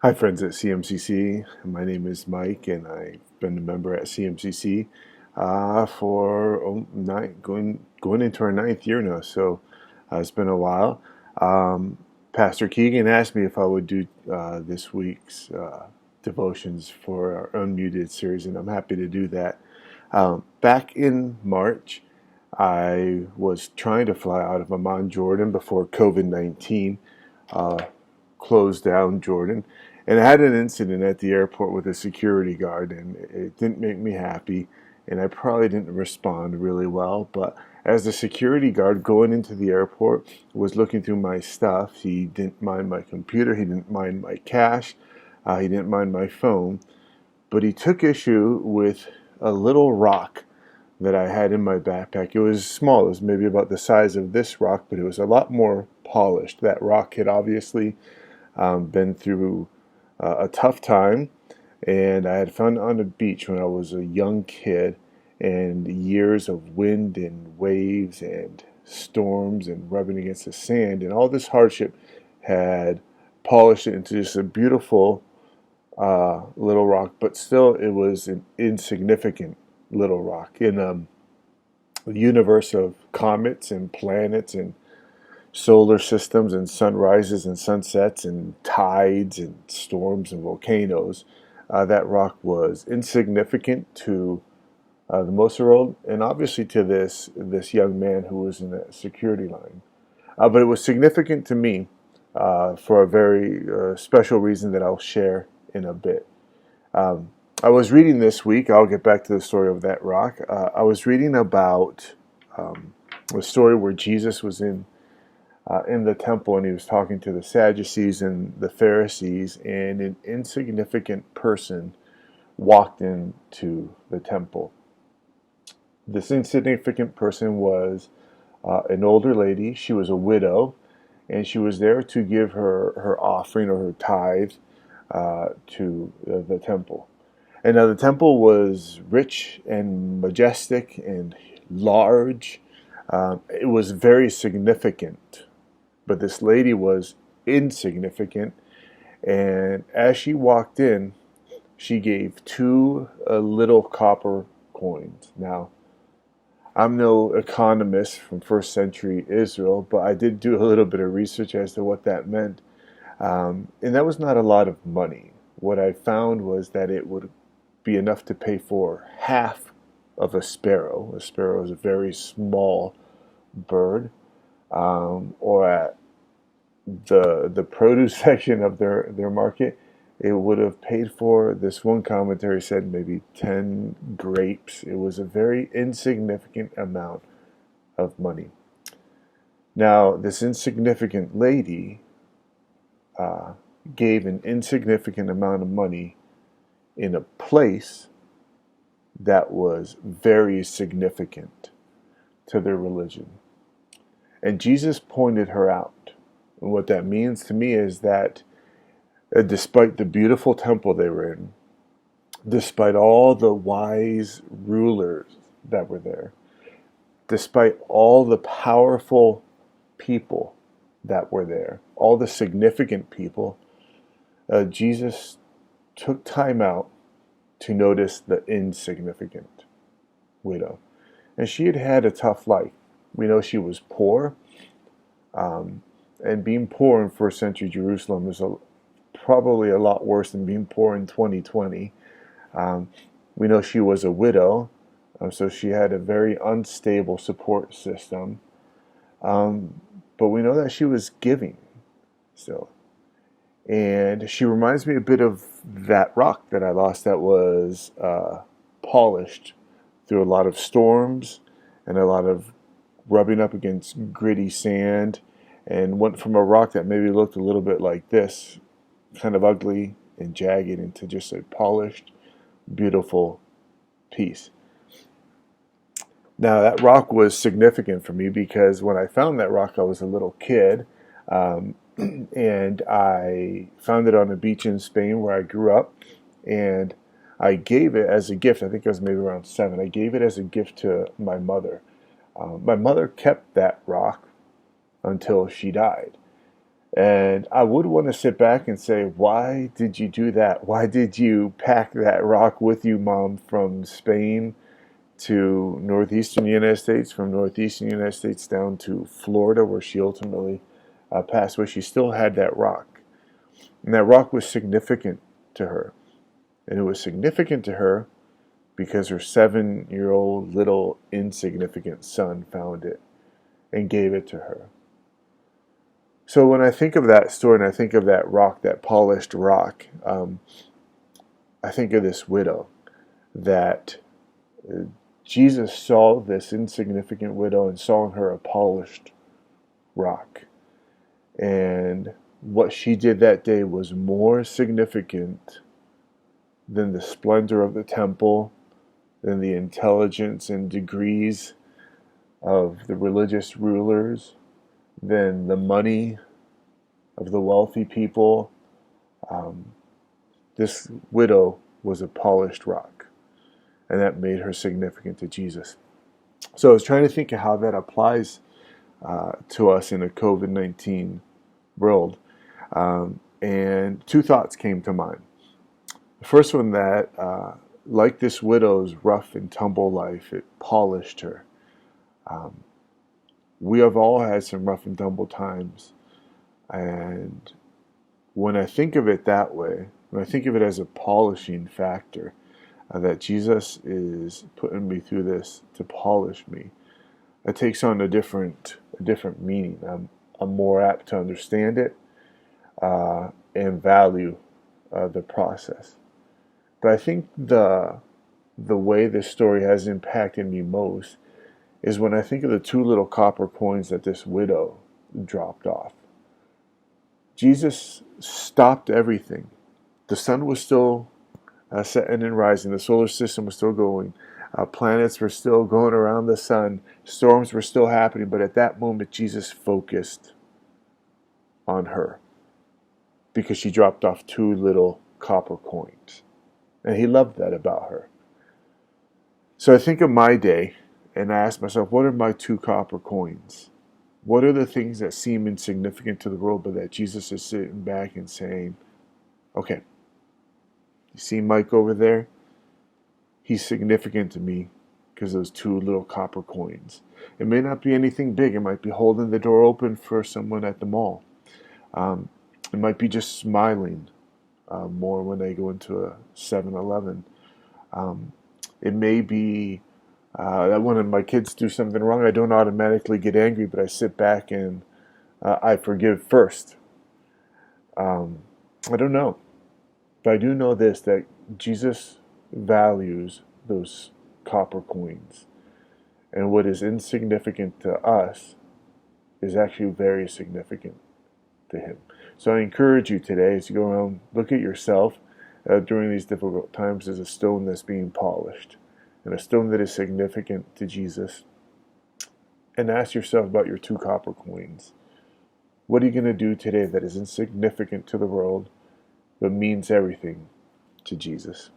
Hi, friends at CMCC. My name is Mike, and I've been a member at CMCC for going into our ninth year now. So it's been a while. Um, Pastor Keegan asked me if I would do this week's devotions for our Unmuted series, and I'm happy to do that. Back in March, I was trying to fly out of Amman, Jordan, before COVID-19 uh, closed down Jordan. And I had an incident at the airport with a security guard, and it didn't make me happy. And I probably didn't respond really well. But as the security guard going into the airport was looking through my stuff, he didn't mind my computer, he didn't mind my cash, he didn't mind my phone. But he took issue with a little rock that I had in my backpack. It was small, it was maybe about the size of this rock, but it was a lot more polished. That rock had obviously been through a tough time, and I had found it on the beach when I was a young kid, and years of wind and waves and storms and rubbing against the sand, and all this hardship had polished it into just a beautiful little rock, but still it was an insignificant little rock in a universe of comets and planets and solar systems and sunrises and sunsets and tides and storms and volcanoes. That rock was insignificant to the Mosa world, and obviously to this young man who was in the security line. But it was significant to me for a very special reason that I'll share in a bit. Um, I was reading this week. I'll get back to the story of that rock. I was reading about a story where Jesus was in the temple, and he was talking to the Sadducees and the Pharisees, and an insignificant person walked into the temple. This insignificant person was an older lady. She was a widow, and she was there to give her offering or her tithe to the temple. And now the temple was rich and majestic and large. It was very significant, but this lady was insignificant. And as she walked in, she gave two little copper coins. Now, I'm no economist from first century Israel, but I did do a little bit of research as to what that meant. And that was not a lot of money. What I found was that it would be enough to pay for half of a sparrow. A sparrow is a very small bird, or at the produce section of their market, it would have paid for, this one commentary said, maybe 10 grapes. It was a very insignificant amount of money. Now, this insignificant lady uh, gave an insignificant amount of money in a place that was very significant to their religion. And Jesus pointed her out. And what that means to me is that despite the beautiful temple they were in, despite all the wise rulers that were there, despite all the powerful people that were there, all the significant people, Jesus took time out to notice the insignificant widow. And she had had a tough life. We know she was poor, um, and being poor in first century Jerusalem is probably a lot worse than being poor in 2020. Um, we know she was a widow, so she had a very unstable support system. Um, but we know that she was giving still. And she reminds me a bit of that rock that I lost that was polished through a lot of storms and a lot of rubbing up against gritty sand, and went from a rock that maybe looked a little bit like this, kind of ugly and jagged, into just a polished, beautiful piece. Now, that rock was significant for me because when I found that rock, I was a little kid. Um, and I found it on a beach in Spain where I grew up. And I gave it as a gift. I think I was maybe around 7. I gave it as a gift to my mother. My mother kept that rock until she died. And I would want to sit back and say, why did you do that? Why did you pack that rock with you, Mom, from Spain to northeastern United States, from northeastern United States down to Florida, where she ultimately passed away? She still had that rock. And that rock was significant to her. And it was significant to her because her 7-year-old little insignificant son found it and gave it to her. So when I think of that story and I think of that rock, that polished rock, I think of this widow that Jesus saw this insignificant widow and saw in her a polished rock. And what she did that day was more significant than the splendor of the temple, than the intelligence and degrees of the religious rulers, than the money of the wealthy people. This widow was a polished rock, and that made her significant to Jesus. So I was trying to think of how that applies to us in a COVID-19 world. And two thoughts came to mind. The first one that, like this widow's rough and tumble life, it polished her. We have all had some rough and tumble times. And when I think of it that way, when I think of it as a polishing factor, that Jesus is putting me through this to polish me, it takes on a different meaning. I'm more apt to understand it and value the process. But I think the way this story has impacted me most is when I think of the 2 little copper coins that this widow dropped off. Jesus stopped everything. The sun was still setting and rising. The solar system was still going. Planets were still going around the sun. Storms were still happening. But at that moment, Jesus focused on her because she dropped off 2 little copper coins. And he loved that about her. So I think of my day and I ask myself, what are my 2 copper coins? What are the things that seem insignificant to the world, but that Jesus is sitting back and saying, okay, you see Mike over there? He's significant to me because those 2 little copper coins. It may not be anything big. It might be holding the door open for someone at the mall. It might be just smiling more when they go into a 7-Eleven. It may be that when my kids do something wrong, I don't automatically get angry, but I sit back and I forgive first. I don't know. But I do know this, that Jesus values those copper coins. And what is insignificant to us is actually very significant to him. So I encourage you today, as you go around, look at yourself during these difficult times as a stone that's being polished, and a stone that is significant to Jesus. And ask yourself about your 2 copper coins. What are you going to do today that is insignificant to the world, but means everything to Jesus?